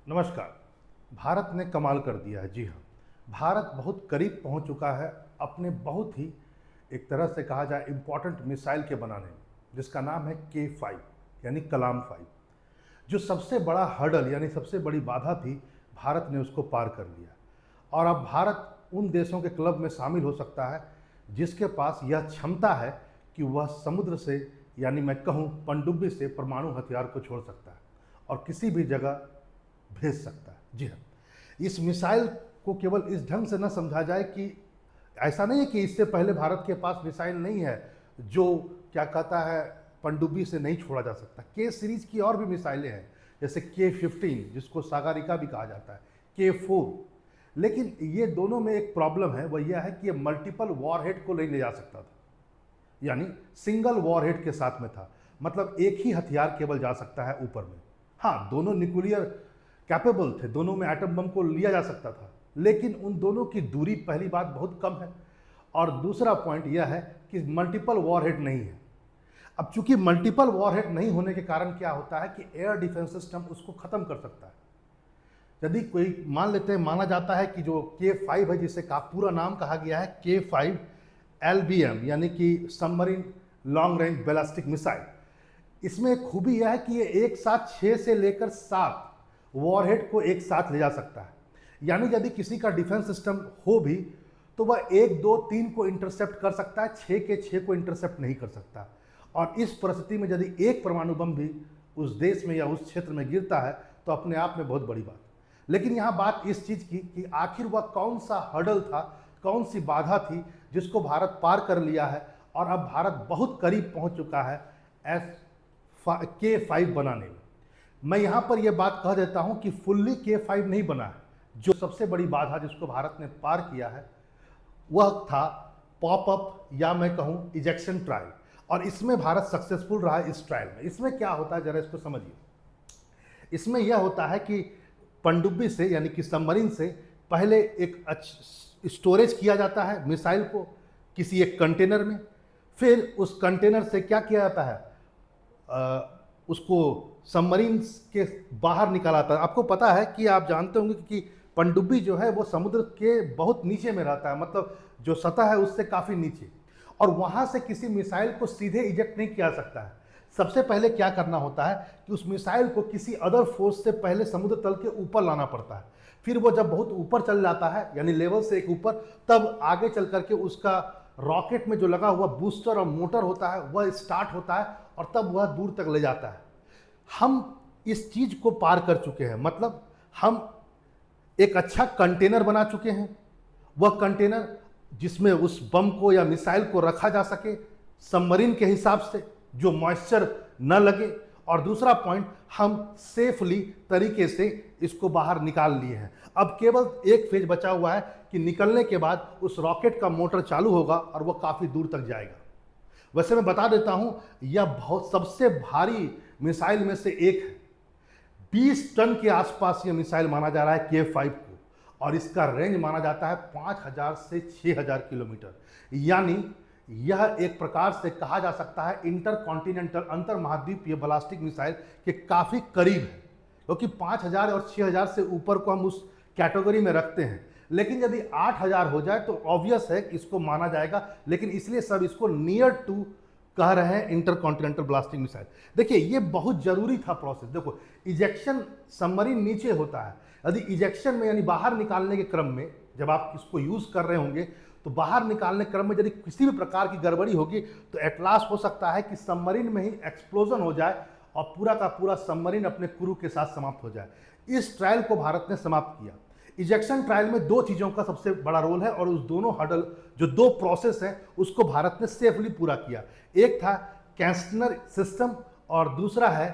नमस्कार। भारत ने कमाल कर दिया है। जी हाँ, भारत बहुत करीब पहुंच चुका है अपने बहुत ही, एक तरह से कहा जाए, इम्पॉर्टेंट मिसाइल के बनाने में, जिसका नाम है K5 यानी कलाम 5। जो सबसे बड़ा हर्डल यानी सबसे बड़ी बाधा थी, भारत ने उसको पार कर लिया और अब भारत उन देशों के क्लब में शामिल हो सकता है जिसके पास यह क्षमता है कि वह समुद्र से, यानी मैं कहूँ पनडुब्बी से, परमाणु हथियार को छोड़ सकता है और किसी भी जगह भेज सकता है। जी हाँ, इस मिसाइल को केवल इस ढंग से न समझा जाए कि ऐसा नहीं है कि इससे पहले भारत के पास मिसाइल नहीं है जो क्या कहता है पनडुब्बी से नहीं छोड़ा जा सकता। के सीरीज की और भी मिसाइलें हैं, जैसे K15 जिसको सागरिका भी कहा जाता है, K4। लेकिन ये दोनों में एक प्रॉब्लम है, वह यह है कि ये मल्टीपल वॉरहेड को नहीं ले जा सकता था, यानी सिंगल वॉरहेड के साथ में था, मतलब एक ही हथियार केवल जा सकता है ऊपर में। हाँ, दोनों न्यूक्लियर कैपेबल थे, दोनों में एटम बम को लिया जा सकता था, लेकिन उन दोनों की दूरी पहली बात बहुत कम है और दूसरा पॉइंट यह है कि मल्टीपल वॉरहेड नहीं है। अब चूंकि मल्टीपल वॉरहेड नहीं होने के कारण क्या होता है कि एयर डिफेंस सिस्टम उसको खत्म कर सकता है। यदि कोई मान लेते हैं, माना जाता है कि जो K5 है, जिसे का पूरा नाम कहा गया है K5 LBM यानी कि submarine long range ballistic missile, इसमें एक खूबी यह है कि ये एक साथ 6 से लेकर 7 वॉरहेड को एक साथ ले जा सकता है। यानी यदि किसी का डिफेंस सिस्टम हो भी तो वह 1, 2, 3 को इंटरसेप्ट कर सकता है, 6 के 6 को इंटरसेप्ट नहीं कर सकता। और इस परिस्थिति में यदि एक परमाणु बम भी उस देश में या उस क्षेत्र में गिरता है तो अपने आप में बहुत बड़ी बात। लेकिन यहाँ बात इस चीज़ की कि आखिर वह कौन सा हर्डल था, कौन सी बाधा थी जिसको भारत पार कर लिया है और अब भारत बहुत करीब पहुँच चुका है K5 बनाने में। मैं यहाँ पर यह बात कह देता हूँ कि फुल्ली K5 नहीं बना है। जो सबसे बड़ी बाधा जिसको भारत ने पार किया है वह था पॉपअप या मैं कहूँ इजेक्शन ट्रायल, और इसमें भारत सक्सेसफुल रहा इस ट्रायल में। इसमें क्या होता है जरा इसको समझिए। इसमें यह होता है कि पनडुब्बी से यानी कि सबमरीन से पहले एक स्टोरेज किया जाता है मिसाइल को किसी एक कंटेनर में, फिर उस कंटेनर से क्या किया जाता है, उसको सबमरीन के बाहर निकाला था। आपको पता है कि आप जानते होंगे कि पनडुब्बी जो है वो समुद्र के बहुत नीचे में रहता है, मतलब जो सतह है उससे काफ़ी नीचे, और वहाँ से किसी मिसाइल को सीधे इजेक्ट नहीं किया सकता है। सबसे पहले क्या करना होता है कि उस मिसाइल को किसी अदर फोर्स से पहले समुद्र तल के ऊपर लाना पड़ता है। फिर वो जब बहुत ऊपर चल जाता है, यानी लेवल से एक ऊपर, तब आगे चल करके उसका रॉकेट में जो लगा हुआ बूस्टर और मोटर होता है वह स्टार्ट होता है और तब वह दूर तक ले जाता है। हम इस चीज को पार कर चुके हैं, मतलब हम एक अच्छा कंटेनर बना चुके हैं। वह कंटेनर जिसमें उस बम को या मिसाइल को रखा जा सके सबमरीन के हिसाब से, जो मॉइस्चर न लगे, और दूसरा पॉइंट, हम सेफली तरीके से इसको बाहर निकाल लिए हैं। अब केवल एक फेज बचा हुआ है कि निकलने के बाद उस रॉकेट का मोटर चालू होगा और वह काफ़ी दूर तक जाएगा। वैसे मैं बता देता हूं, यह बहुत सबसे भारी मिसाइल में से एक है। 20 टन के आसपास यह मिसाइल माना जा रहा है K5 को, और इसका रेंज माना जाता है 5000 से 6000 किलोमीटर। यानी यह एक प्रकार से कहा जा सकता है इंटर कॉन्टिनेंटल, अंतर महाद्वीपीय बैलिस्टिक मिसाइल के काफ़ी करीब है, क्योंकि 5000 और 6000 से ऊपर को हम उस कैटेगरी में रखते हैं। लेकिन यदि 8000 हो जाए तो ऑब्वियस है कि इसको माना जाएगा, लेकिन इसलिए सब इसको नियर टू कह रहे हैं इंटर कॉन्टिनेंटल ब्लास्टिंग मिसाइल। देखिए ये बहुत जरूरी था प्रोसेस। देखो, इजेक्शन सबमरीन नीचे होता है, यदि इजेक्शन में यानी बाहर निकालने के क्रम में जब आप इसको यूज कर रहे होंगे तो बाहर निकालने क्रम में यदि किसी भी प्रकार की गड़बड़ी होगी तो एट लास्ट हो सकता है कि सबमरीन में ही एक्सप्लोजन हो जाए और पूरा का पूरा सबमरीन अपने क्रू के साथ समाप्त हो जाए। इस ट्रायल को भारत ने समाप्त किया। इजेक्शन ट्रायल में दो चीज़ों का सबसे बड़ा रोल है और उस दोनों हर्डल, जो दो प्रोसेस हैं, उसको भारत ने सेफली पूरा किया। एक था कैस्टनर सिस्टम और दूसरा है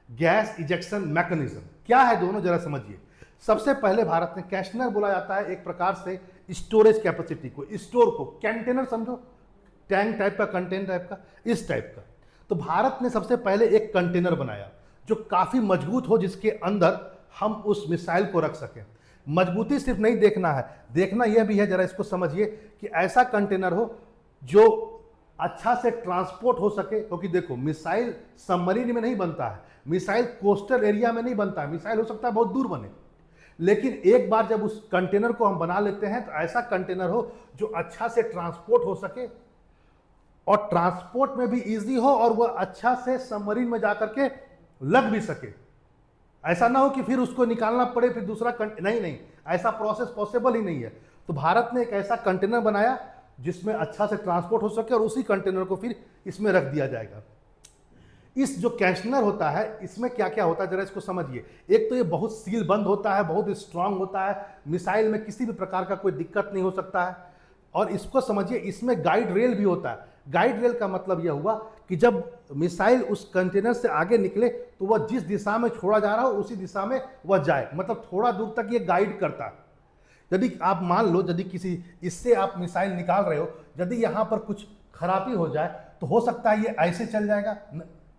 गैस इजेक्शन मैकेनिज्म। क्या है दोनों जरा समझिए। सबसे पहले भारत ने, कैस्टनर बोला जाता है एक प्रकार से स्टोरेज कैपेसिटी को, स्टोर को, कंटेनर समझो, टैंक टाइप का, कंटेनर टाइप का, इस टाइप का। तो भारत ने सबसे पहले एक कंटेनर बनाया जो काफ़ी मजबूत हो, जिसके अंदर हम उस मिसाइल को रख सकें। मजबूती सिर्फ नहीं देखना है, देखना यह भी है, जरा इसको समझिए, कि ऐसा कंटेनर हो जो अच्छा से ट्रांसपोर्ट हो सके, क्योंकि देखो मिसाइल सबमरीन में नहीं बनता है, मिसाइल कोस्टल एरिया में नहीं बनता है, मिसाइल हो सकता है बहुत दूर बने, लेकिन एक बार जब उस कंटेनर को हम बना लेते हैं तो ऐसा कंटेनर हो जो अच्छा से ट्रांसपोर्ट हो सके और ट्रांसपोर्ट में भी इजी हो और वह अच्छा से सबमरीन में जाकर के लग भी सके। ऐसा ना हो कि फिर उसको निकालना पड़े, फिर दूसरा नहीं नहीं, ऐसा प्रोसेस पॉसिबल ही नहीं है। तो भारत ने एक ऐसा कंटेनर बनाया जिसमें अच्छा से ट्रांसपोर्ट हो सके और उसी कंटेनर को फिर इसमें रख दिया जाएगा। इस जो कैशनर होता है इसमें क्या क्या होता है जरा इसको समझिए। एक तो ये बहुत सील बंद होता है, बहुत स्ट्रांग होता है, मिसाइल में किसी भी प्रकार का कोई दिक्कत नहीं हो सकता है। और इसको समझिए, इसमें गाइड रेल भी होता है। गाइड रेल का मतलब यह हुआ कि जब मिसाइल उस कंटेनर से आगे निकले तो वह जिस दिशा में छोड़ा जा रहा हो उसी दिशा में वह जाए, मतलब थोड़ा दूर तक ये गाइड करता है। यदि आप मान लो यदि किसी इससे आप मिसाइल निकाल रहे हो, यदि यहाँ पर कुछ खराबी हो जाए तो हो सकता है ये ऐसे चल जाएगा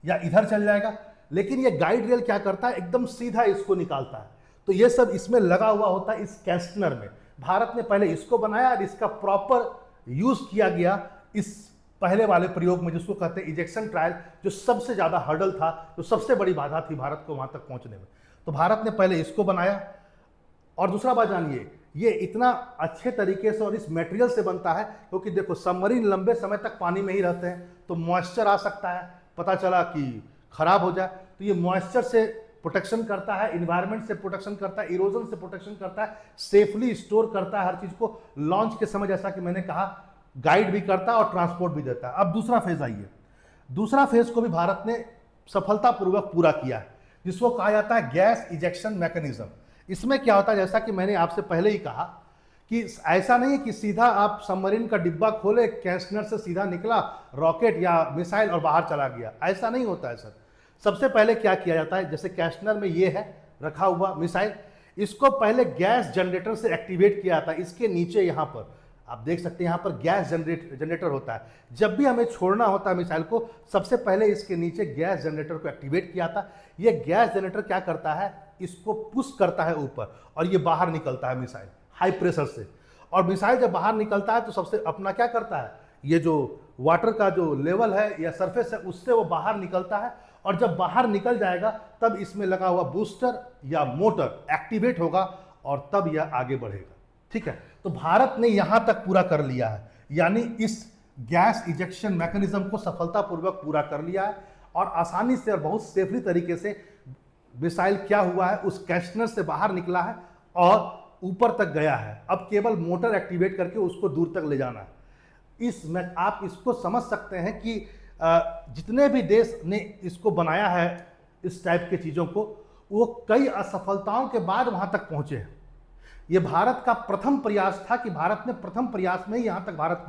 या इधर चल जाएगा, लेकिन ये गाइड रेल क्या करता है, एकदम सीधा इसको निकालता है। तो ये सब इसमें लगा हुआ होता है इस कैस्टनर में। भारत ने पहले इसको बनाया और इसका प्रॉपर यूज किया गया इस पहले वाले प्रयोग में, जिसको कहते हैं इजेक्शन ट्रायल, जो सबसे ज्यादा हर्डल था, जो सबसे बड़ी बाधा थी भारत को वहां तक पहुंचने में। तो भारत ने पहले इसको बनाया। और दूसरा बात जानिए, ये इतना अच्छे तरीके से और इस मटेरियल से बनता है क्योंकि देखो सबमरीन लंबे समय तक पानी में ही रहते हैं तो मॉइस्चर आ सकता है, पता चला कि खराब हो जाए, तो ये मॉइस्चर से प्रोटेक्शन करता है, इन्वायरमेंट से प्रोटेक्शन करता है, इरोजन से प्रोटेक्शन करता है, सेफली स्टोर करता है हर चीज को। लॉन्च के समय जैसा कि मैंने कहा गाइड भी करता है और ट्रांसपोर्ट भी देता है। अब दूसरा फेज आइए। दूसरा फेज को भी भारत ने सफलतापूर्वक पूरा किया है, जिसको कहा जाता है गैस इजेक्शन मैकेनिज्म। इसमें क्या होता है, जैसा कि मैंने आपसे पहले ही कहा कि ऐसा नहीं है कि सीधा आप सबमरीन का डिब्बा खोले, कैस्टनर से सीधा निकला रॉकेट या मिसाइल और बाहर चला गया, ऐसा नहीं होता है सर। सबसे पहले क्या किया जाता है, जैसे कैस्टनर में ये है रखा हुआ मिसाइल, इसको पहले गैस जनरेटर से एक्टिवेट किया जाता है। इसके नीचे यहाँ पर आप देख सकते हैं, यहाँ पर गैस जनरेटर होता है। जब भी हमें छोड़ना होता है मिसाइल को, सबसे पहले इसके नीचे गैस जनरेटर को एक्टिवेट किया था। ये गैस जनरेटर क्या करता है, इसको पुश करता है ऊपर और ये बाहर निकलता है मिसाइल हाई प्रेशर से। और मिसाइल जब बाहर निकलता है तो सबसे अपना क्या करता है, ये जो वाटर का जो लेवल है या सरफेस है उससे वो बाहर निकलता है। और जब बाहर निकल जाएगा तब इसमें लगा हुआ बूस्टर या मोटर एक्टिवेट होगा और तब यह आगे बढ़ेगा। ठीक है, तो भारत ने यहां तक पूरा कर लिया है, यानी इस गैस इजेक्शन मैकेनिज्म को सफलतापूर्वक पूरा कर लिया है और आसानी से और बहुत सेफली तरीके से मिसाइल क्या हुआ है, उस कैस्टनर से बाहर निकला है और ऊपर तक गया है। अब केवल मोटर एक्टिवेट करके उसको दूर तक ले जाना है। इसमें आप इसको समझ सकते हैं कि जितने भी देश ने इसको बनाया है इस टाइप के चीज़ों को, वो कई असफलताओं के बाद वहाँ तक पहुँचे हैं। ये भारत का प्रथम प्रयास था कि भारत ने प्रथम प्रयास में ही यहाँ तक भारत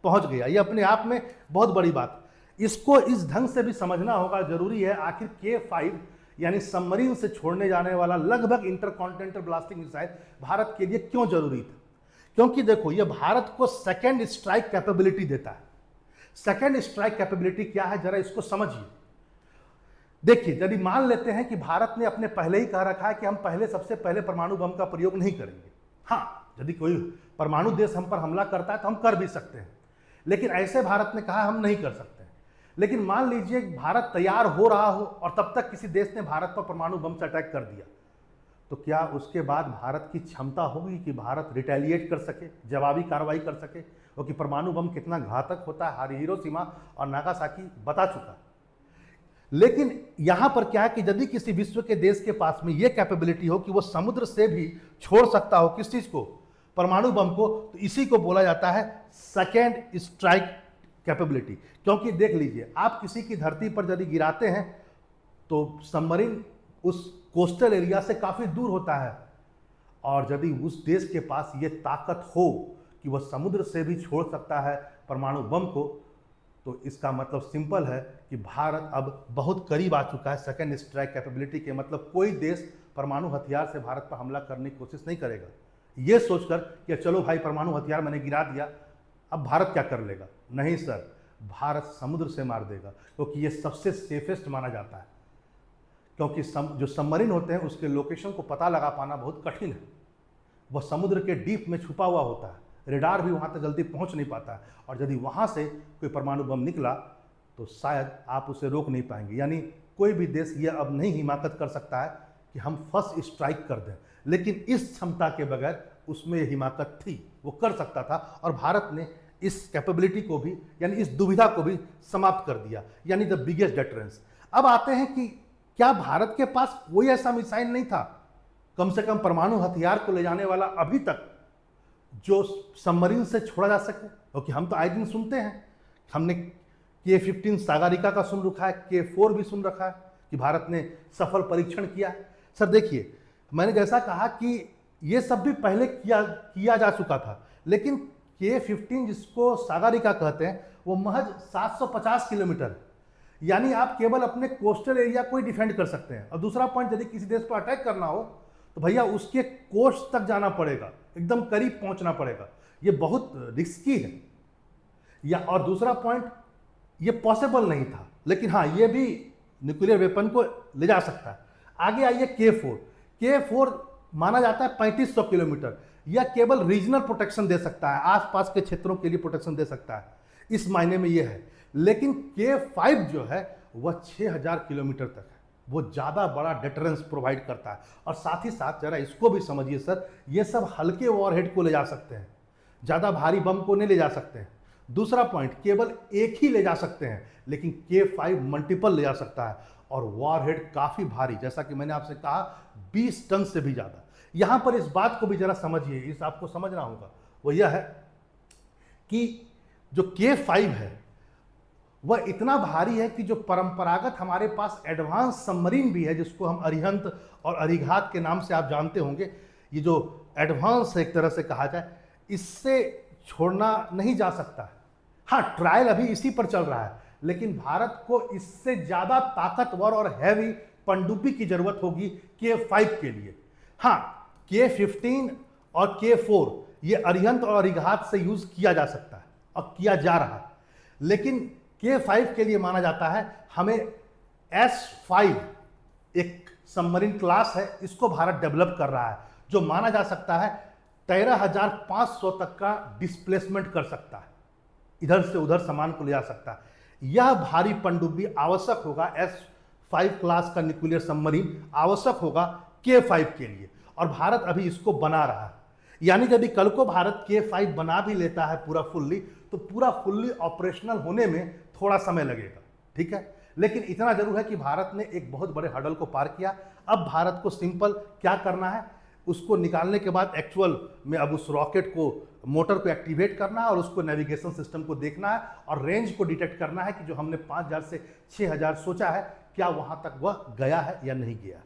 पहुँच गया। ये अपने आप में बहुत बड़ी बात। इसको इस ढंग से भी समझना होगा, जरूरी है, आखिर K5 यानी सबमरीन से छोड़ने जाने वाला लगभग इंटरकॉन्टिनेंटल ब्लास्टिंग मिसाइल भारत के लिए क्यों जरूरी था। क्योंकि देखो, यह भारत को सेकेंड स्ट्राइक कैपेबिलिटी देता है। सेकेंड स्ट्राइक कैपेबिलिटी क्या है, जरा इसको समझिए। देखिए, यदि मान लेते हैं कि भारत ने अपने पहले ही कह रखा है कि हम सबसे पहले परमाणु बम का प्रयोग नहीं करेंगे। हाँ, यदि कोई परमाणु देश हम पर हमला करता है तो हम कर भी सकते हैं, लेकिन ऐसे भारत ने कहा हम नहीं कर सकते। लेकिन मान लीजिए भारत तैयार हो रहा हो और तब तक किसी देश ने भारत पर परमाणु बम से अटैक कर दिया, तो क्या उसके बाद भारत की क्षमता होगी कि भारत रिटेलिएट कर सके, जवाबी कार्रवाई कर सके? क्योंकि परमाणु बम कितना घातक होता है हिरोशिमा और नागासाकी बता चुका। लेकिन यहां पर क्या है कि यदि किसी विश्व के देश के पास में यह कैपेबिलिटी हो कि वो समुद्र से भी छोड़ सकता हो किस चीज को, परमाणु बम को, तो इसी को बोला जाता है सेकेंड स्ट्राइक कैपेबिलिटी। क्योंकि देख लीजिए, आप किसी की धरती पर यदि गिराते हैं तो सबमरीन उस कोस्टल एरिया से काफी दूर होता है, और यदि उस देश के पास ये ताकत हो कि वह समुद्र से भी छोड़ सकता है परमाणु बम को, तो इसका मतलब सिंपल है कि भारत अब बहुत करीब आ चुका है सेकेंड स्ट्राइक कैपेबिलिटी के। मतलब कोई देश परमाणु हथियार से भारत पर हमला करने की कोशिश नहीं करेगा ये सोचकर कि चलो भाई परमाणु हथियार मैंने गिरा दिया, अब भारत क्या कर लेगा। नहीं सर, भारत समुद्र से मार देगा, क्योंकि ये सबसे सेफेस्ट माना जाता है। क्योंकि जो सबमरीन होते हैं उसके लोकेशन को पता लगा पाना बहुत कठिन है, वह समुद्र के डीप में छुपा हुआ होता है। रेडार भी वहाँ तक जल्दी पहुँच नहीं पाता है, और यदि वहाँ से कोई परमाणु बम निकला तो शायद आप उसे रोक नहीं पाएंगे। यानी कोई भी देश यह अब नहीं हिमाकत कर सकता है कि हम फर्स्ट स्ट्राइक कर दें, लेकिन इस क्षमता के बगैर उसमें यह हिमाकत थी, वो कर सकता था, और भारत ने इस कैपेबिलिटी को भी, यानी इस दुविधा को भी समाप्त कर दिया, यानी द बिगेस्ट डेटरेंस। अब आते हैं कि क्या भारत के पास कोई ऐसा मिसाइल नहीं था, कम से कम परमाणु हथियार को ले जाने वाला अभी तक, जो सबमरीन से छोड़ा जा सके? क्योंकि हम तो आए दिन सुनते हैं, हमने K-15 सागरिका का सुन रखा है, K-4 भी सुन रखा है कि भारत ने सफल परीक्षण किया है। सर देखिए, मैंने जैसा कहा कि ये सब भी पहले किया जा चुका था, लेकिन K-15 जिसको सागरिका कहते हैं वो महज 750 किलोमीटर है, यानी आप केवल अपने कोस्टल एरिया को ही डिफेंड कर सकते हैं। और दूसरा पॉइंट, यदि किसी देश पर अटैक करना हो तो भैया उसके कोस्ट तक जाना पड़ेगा, एकदम करीब पहुंचना पड़ेगा, ये बहुत रिस्की है। या और दूसरा पॉइंट, ये पॉसिबल नहीं था, लेकिन हाँ ये भी न्यूक्लियर वेपन को ले जा सकता है। आगे आइए K-4 माना जाता है 3500 किलोमीटर, यह केवल रीजनल प्रोटेक्शन दे सकता है, आसपास के क्षेत्रों के लिए प्रोटेक्शन दे सकता है, इस मायने में यह है। लेकिन K-5 जो है वह 6000 किलोमीटर तक है, वो ज़्यादा बड़ा डेटरेंस प्रोवाइड करता है। और साथ ही साथ जरा इसको भी समझिए सर, ये सब हल्के वॉरहेड को ले जा सकते हैं, ज़्यादा भारी बम को नहीं ले जा सकते हैं। दूसरा पॉइंट, केवल एक ही ले जा सकते हैं, लेकिन K-5 मल्टीपल ले जा सकता है, और वॉरहेड काफ़ी भारी, जैसा कि मैंने आपसे कहा 20 टन से भी ज़्यादा। यहाँ पर इस बात को भी जरा समझिए, इस आपको समझना होगा, वो यह है कि जो K-5 है वह इतना भारी है कि जो परंपरागत हमारे पास एडवांस सबमरीन भी है, जिसको हम अरिहंत और अरिघात के नाम से आप जानते होंगे, ये जो एडवांस है एक तरह से कहा जाए, इससे छोड़ना नहीं जा सकता है। हाँ, ट्रायल अभी इसी पर चल रहा है, लेकिन भारत को इससे ज़्यादा ताकतवर और हैवी पनडुब्बी की जरूरत होगी K-5 के लिए। हाँ, K-15 और K-4 ये अरिहंत और अरिघात से यूज़ किया जा सकता है और किया जा रहा है, लेकिन K-5 के लिए माना जाता है हमें S-5 एक सबमरीन क्लास है, इसको भारत डेवलप कर रहा है, जो माना जा सकता है 13,500 तक का डिस्प्लेसमेंट कर सकता है, इधर से उधर सामान को ले जा सकता है। यह भारी पनडुब्बी आवश्यक होगा, S-5 क्लास का न्यूक्लियर सबमरीन आवश्यक होगा K-5 के लिए, और भारत अभी इसको बना रहा है। यानी यदि कल को भारत K-5 बना भी लेता है पूरा फुल्ली, तो पूरा फुल्ली ऑपरेशनल होने में थोड़ा समय लगेगा, ठीक है। लेकिन इतना जरूर है कि भारत ने एक बहुत बड़े हर्डल को पार किया। अब भारत को सिंपल क्या करना है, उसको निकालने के बाद एक्चुअल में अब उस रॉकेट को, मोटर को एक्टिवेट करना है, और उसको नेविगेशन सिस्टम को देखना है, और रेंज को डिटेक्ट करना है कि जो हमने 5000 से 6000 सोचा है, क्या वहां तक वह गया है या नहीं गया।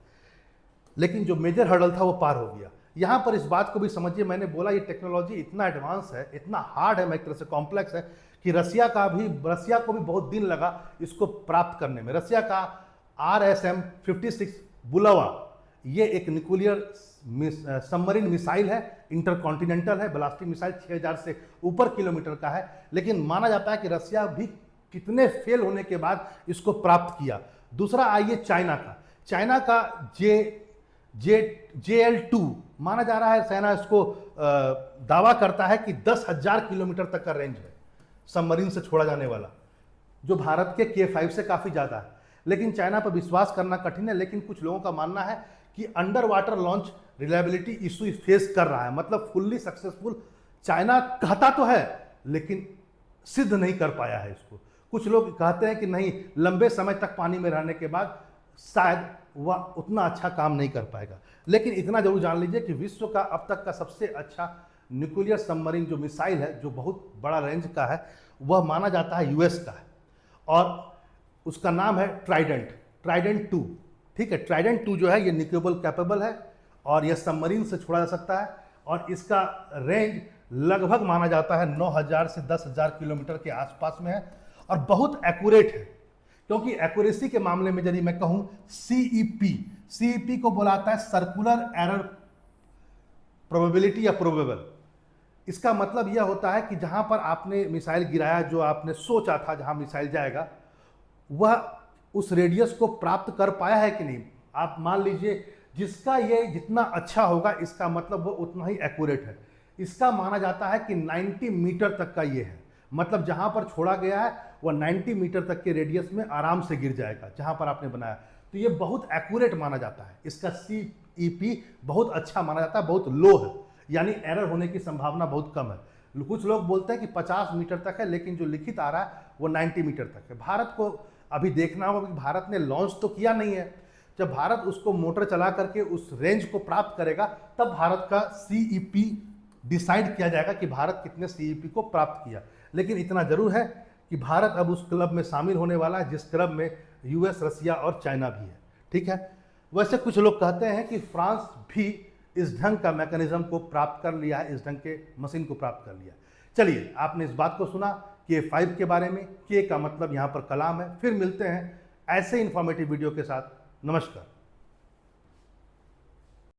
लेकिन जो मेजर हर्डल था वो पार हो गया। यहाँ पर इस बात को भी समझिए, मैंने बोला ये टेक्नोलॉजी इतना एडवांस है, इतना हार्ड है, मैं एक तरह से कॉम्प्लेक्स है, कि रसिया को भी बहुत दिन लगा इसको प्राप्त करने में। रसिया का RSM-56 बुलावा, ये एक न्यूक्लियर सबमरीन मिसाइल है, इंटरकॉन्टिनेंटल है, ब्लास्टिक मिसाइल 6000 से ऊपर किलोमीटर का है, लेकिन माना जाता है कि रसिया भी कितने फेल होने के बाद इसको प्राप्त किया। दूसरा आइए चाइना का JL-2 माना जा रहा है, सेना इसको दावा करता है कि 10,000 किलोमीटर तक का रेंज है सबमरीन से छोड़ा जाने वाला, जो भारत के K-5 से काफ़ी ज़्यादा है। लेकिन चाइना पर विश्वास करना कठिन है, लेकिन कुछ लोगों का मानना है कि under water launch reliability issue face कर रहा है, मतलब फुल्ली सक्सेसफुल चाइना कहता तो है, लेकिन सिद्ध नहीं कर पाया है इसको। कुछ लोग कहते हैं कि नहीं, लंबे समय तक पानी में रहने के बाद शायद वह उतना अच्छा काम नहीं कर पाएगा। लेकिन इतना जरूर जान लीजिए कि विश्व का अब तक का सबसे अच्छा न्यूक्लियर सबमरीन जो मिसाइल है, जो बहुत बड़ा रेंज का है, वह माना जाता है US का है, और उसका नाम है ट्राइडेंट 2, ठीक है। ट्राइडेंट 2 जो है ये न्यूक्लियर कैपेबल है, और यह सबमरीन से छोड़ा जा सकता है, और इसका रेंज लगभग माना जाता है 9000 से 10,000 किलोमीटर के आसपास में है, और बहुत एक्यूरेट है। क्योंकि एक्यूरेसी के मामले में यदि मैं कहूं CEP को बुलाता है सर्कुलर एरर प्रोबेबिलिटी या प्रोबेबल। इसका मतलब यह होता है कि जहां पर आपने मिसाइल गिराया, जो आपने सोचा था जहां मिसाइल जाएगा, वह उस रेडियस को प्राप्त कर पाया है कि नहीं। आप मान लीजिए जिसका ये जितना अच्छा होगा, इसका मतलब वो उतना ही एक्यूरेट है। इसका माना जाता है कि 90 मीटर तक का ये है, मतलब जहां पर छोड़ा गया है वह 90 मीटर तक के रेडियस में आराम से गिर जाएगा जहां पर आपने बनाया। तो ये बहुत एक्यूरेट माना जाता है, इसका CEP बहुत अच्छा माना जाता है, बहुत लो है, यानी एरर होने की संभावना बहुत कम है। कुछ लोग बोलते हैं कि 50 मीटर तक है, लेकिन जो लिखित आ रहा है वो 90 मीटर तक है। भारत को अभी देखना होगा कि भारत ने लॉन्च तो किया नहीं है, जब भारत उसको मोटर चला करके उस रेंज को प्राप्त करेगा तब भारत का CEP डिसाइड किया जाएगा कि भारत कितने CEP को प्राप्त किया। लेकिन इतना जरूर है कि भारत अब उस क्लब में शामिल होने वाला है जिस क्लब में US, रसिया और चाइना भी है। ठीक है, वैसे कुछ लोग कहते हैं कि फ्रांस भी इस ढंग का मैकेनिज्म को प्राप्त कर लिया है, इस ढंग के मशीन को प्राप्त कर लिया। चलिए, आपने इस बात को सुना K5 के बारे में। K का मतलब यहाँ पर कलाम है। फिर मिलते हैं ऐसे इंफॉर्मेटिव वीडियो के साथ। नमस्कार।